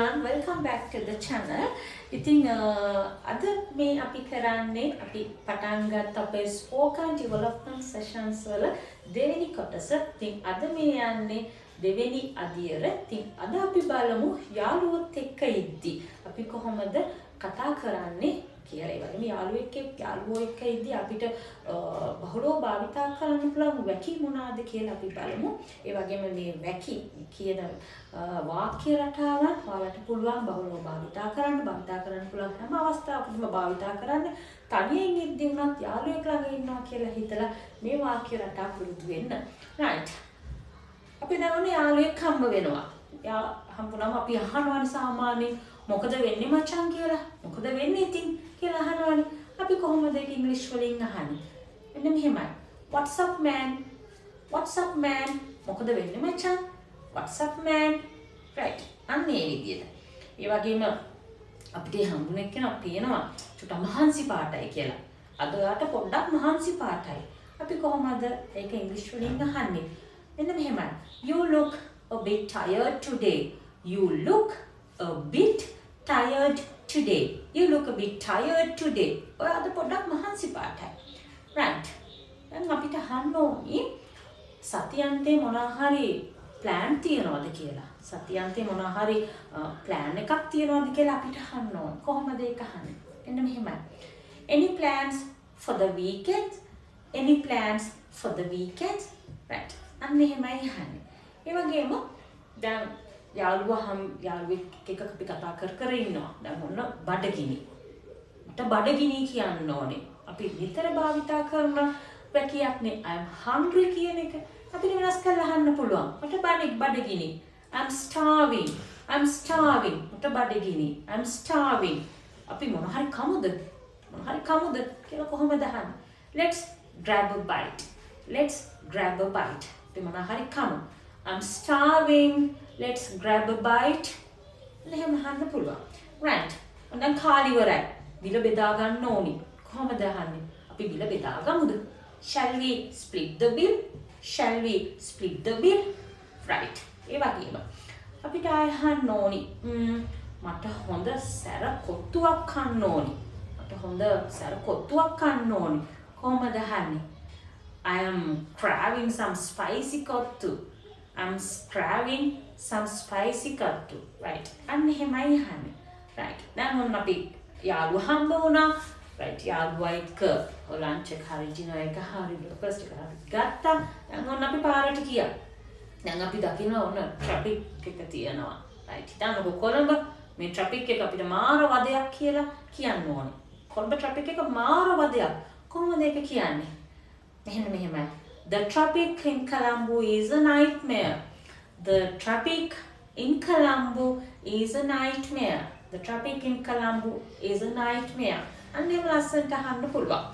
everyone, welcome back to the channel. ඉතින් අද මේ අපි කරන්නේ අපි පටන් ගත්ත අපේ spoken development sessions වල දෙවෙනි කොටස. ඉතින් අද මේ යන්නේ දෙවෙනි අදියර. ඉතින් අද අපි බලමු යාළුවොත් එක්ක ඉද්දි අපි කොහොමද කතා කරන්නේ කියලා. ඒ වගේම යාළුවෝ එක්ක ඉද්දි අපිට බහුලව භාවිතා කරන්න පුළුවන් වැකි මොනවාද කියලා අපි බලමු. ඒ වගේම මේ වැකි කියන වාක්‍ය රටාවන් ඔයාලට පුළුවන් බහුලව භාවිතා කරන්න පුළුවන් හැම අවස්ථාවකදීම භාවිතා කරන්න. තනියෙන් ඉද්දි උනත් යාළුවෙක් ළඟ ඉන්නවා කියලා හිතලා මේ වාක්‍ය රටා පුරුදු වෙන්න. right. අපි දැන් යාළුවෙක් හම්බ වෙනවා. හම්බුනම අපි අහනවානේ සාමාන්‍යයෙන් මොකද වෙන්නේ මචං කියලා. මොකද වෙන්නේ ඉතින් කියලා අහනවානේ. අපි කොහොමද ඒක ඉංග්‍රීසි වලින් අහන්නේ? මෙන්න මෙහෙමයි. What's up man? What's up man? මොකද වෙන්නේ මචං? What's up man? right. අන්න ඒ විදිහට. ඒ වගේම අපිට හම්බුනේ කෙනා පේනවා චුට්ට මහන්සි පාටයි කියලා. අද ඔයාට පොඩ්ඩක් මහන්සි පාටයි. අපි කොහොමද ඒක ඉංග්‍රීසි වලින් අහන්නේ? මෙන්න මෙහෙමයි. You look a bit tired today. You look a bit tired today. You look a bit tired today. ඔයාට පොඩ්ඩක් මහන්සි පාටයි. right. දැන් අපිට අහන්න ඕනි සතියන්තේ මොනවා හරි plan තියනවද කියලා. සතියන්තේ මොනවා හරි plan එකක් තියනවද කියලා අපිට අහන්න ඕන. කොහොමද ඒක අහන්නේ? එන්න මෙහෙමයි. Any plans for the weekend? Any plans for the weekend? right. අන්න එහෙමයි අහන්නේ. ඒ වගේම දැන් යාළුවෙක් එක්ක අපි කතා කර ඉන්නවා. දැන් ඔන්න බඩගිනි. මට බඩගිනි කියන්න ඕනේ. අපි නිතර භාවිතා කරන වැකියක්නේ I am hungry කියන එක. අපිට වෙනස් කරලා අහන්න පුළුවන්. මට බඩගිනි. I'm starving. I'm starving. මට බඩගිනි. I'm starving. අපි මොන හරි කමුද කියලා කොහොමද අහන්නේ? Let's grab a bite. Let's grab a bite. අපි මොන හරි කමු. I'm starving. Let's grab a bite. එහෙම අහන්න පුළුවන්. right. දැන් කාලි ඉවරයි. බිල බෙදා ගන්න ඕනි. කොහොමද අහන්නේ? අපි බිල බෙදා ගමුද? Shall we split the bill? Shall we split the bill? right. ඒ වගේම අපිට අහන්න ඕනි මට හොඳ සැර කොත්තුවක් කන්න ඕනි. කොහොමද අහන්නේ? I am craving some spicy kottu. I'm craving some spicy kottu. right. අන්න එහෙමයි අහන්නේ. right. දැන් මොන අපි යාළුවා හම්බ වුණා. right. යාළුවා එක්ක ලන්ච් එක හරි ඩිනර් එක හරි බ්‍රෙක්ෆාස්ට් එක හරි ගත්තා. දැන් මොන අපි පාරට ගියා. දැන් අපි දකිනවා ඔන්න ට්‍රැෆික් එක තියෙනවා. right. හිතන්නකෝ කොළඹ මේ ට්‍රැෆික් එක අපිට මාර වදයක් කියලා කියන්න ඕනේ. කොළඹ ට්‍රැෆික් එක මාර වදයක්. කොහොමද ඒක කියන්නේ? මෙහෙමයි. The traffic in Colombo is a nightmare. The traffic in Colombo is a nightmare. The traffic in Colombo is a nightmare. අන්න ලස්සනට අහන්න පුළුවන්.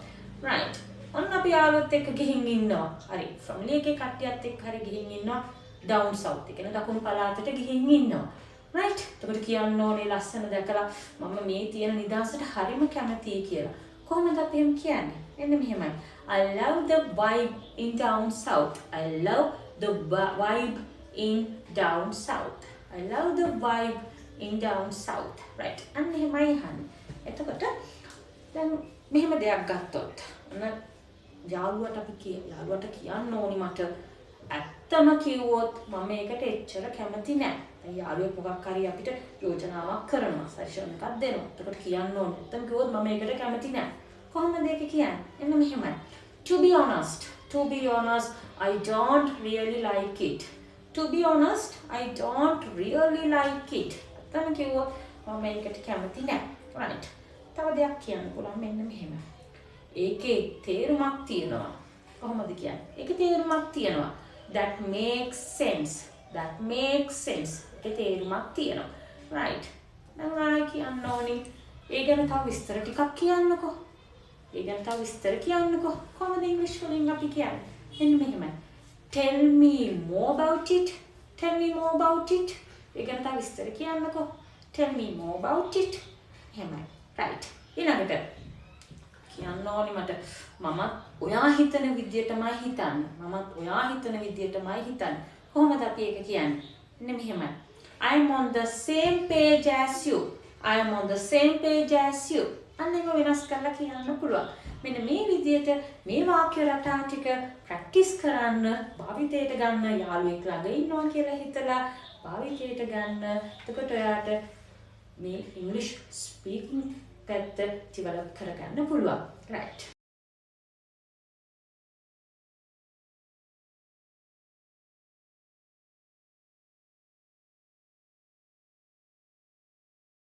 right. ඔන්න අපි යාළුවොත් එක්ක ගිහින් ඉන්නවා. හරි. family එකේ කට්ටියත් එක්ක හරි ගිහින් ඉන්නවා. down south එකේ දකුණු පළාතට ගිහින් ඉන්නවා. right. එතකොට කියන්න ඕනේ ලස්සන දැකලා මම මේ තියෙන නිදහසට හරිම කැමතියි කියලා. කොහොමද අපි එහෙම කියන්නේ? එන්න මෙහෙමයි. I love the vibe in down south. I love the vibe in down south. I love the vibe in down south. right. අන්න එහෙමයි අහන්නේ. එතකොට දැන් මෙහෙම දෙයක් ගත්තොත් යාළුවට කියන්න ඕනි මට ඇත්තම කිව්වොත් මම ඒකට එච්චර කැමති නෑ. දැන් යාළුවෙක් මොකක් හරි අපිට යෝජනාවක් කරනවා, සජෙෂන් එකක් දෙනවා. එතකොට කියන්න ඕනේ ඇත්තම කිව්වොත් මම ඒකට කැමති නෑ. කොහොමද ඒක කියන්නේ? එන්න මෙහෙමයි. To be honest, I don't really like it. To be honest, I don't really like it. ඇත්තම කිව්වොත් මම ඒකට කැමති නෑ. right. තව දෙයක් කියන්න පුළුවන් මෙන්න මෙහෙම. ඒකේ තේරුමක් තියෙනවා. කොහොමද කියන්නේ? ඒකේ තේරුමක් තියෙනවා. That makes sense. ඒකේ තේරුමක් තියෙනවා. right. දැන් කියන්න ඕනි. ඒ ගැන තව විස්තර ටිකක් කියන්නකෝ. කොහොමද ඉංග්‍රීසි වලින් අපි කියන්නේ? මෙන්න මෙහෙමයි. Tell me more about it. ඒ ගැන තව විස්තර කියන්නකෝ. Tell me more about it. එහෙමයි. right. ඊළඟට කියන්න ඕනි මට මමත් ඔයා හිතන විදියටමයි හිතන්නේ. කොහොමද අපි ඒක කියන්නේ? මෙන්න මෙහෙමයි. I am on the same page as you. I am on the same page as you. අන්න ඒක වෙනස් කරලා කියන්න පුළුවන්. මෙන්න මේ විදිහට මේ වාක්‍ය රටා ටික ප්‍රැක්ටිස් කරන්න, භාවිතයට ගන්න, යාළුවෙක් ළඟ ඉන්නවා කියලා හිතලා භාවිතයට ගන්න. එතකොට ඔයාට මේ English speaking පැත්ත develop කරගන්න පුළුවන්. Right.